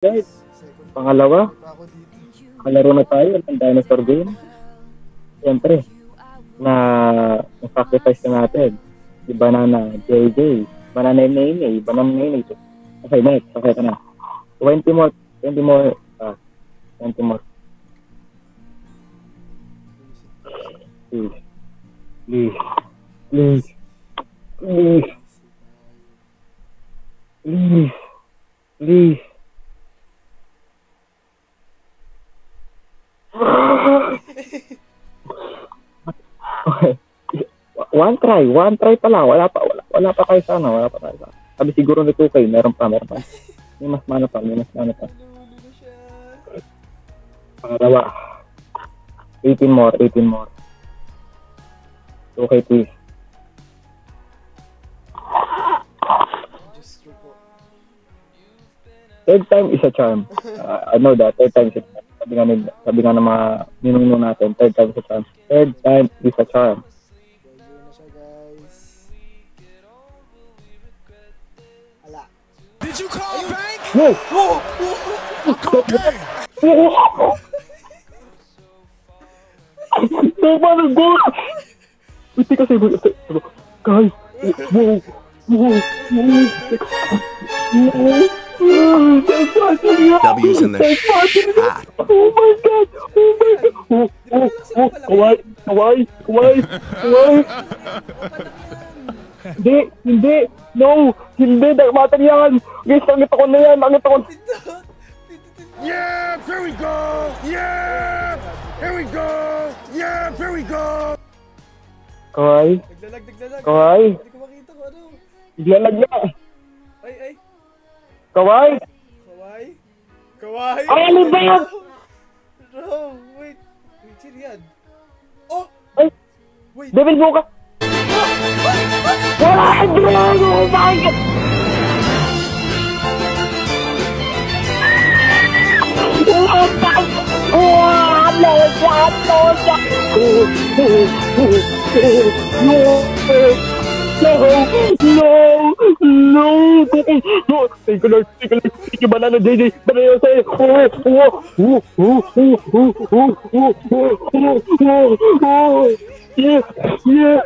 Guys, pangalawa, kalaro na tayo ng dinosaur game. Siyempre, na-sacrifice na natin. Si Banana, JJ, Banana Nene, Banana Nene. Okay, next. Okay ka na. 20 more. 20 more. 20 more. Please. Please. Please. Please. Please. Please. Okay. One try pa lang. Wala pa kayo sa ano, wala pa kayo sa. Sabi siguro ni 2K, meron pa. May mas mana pa. Pangalawa. 18 more. 2K please. Third time is a charm. I know that. Third time is a charm. Sabi nga ng mga ninuno natin, third time is a charm. Third time is a charm. Did you call bank? No! Okay. Tama na, go! Wait, kasi, guys, W's in the shot. Oh my god! Kawai! Hindi! No! Hindi! Nagmatan yan! Guys, pangit ako na yan! Yeah, here we go! Yeah! Here we go! Yeah, here we go! Kawai! Naglalag. Kawai! Hindi ko makita kung ano. Iglalag na! Ay. Kawai! Kawai! Ay, ano ba yan? No, wait. Wait, sino yan? Oh! Ay! Wait. Devil Boka! Wala! Drago! Oh my god! No! Take a look. Take your banana, JJ. Banana, say. Yeah.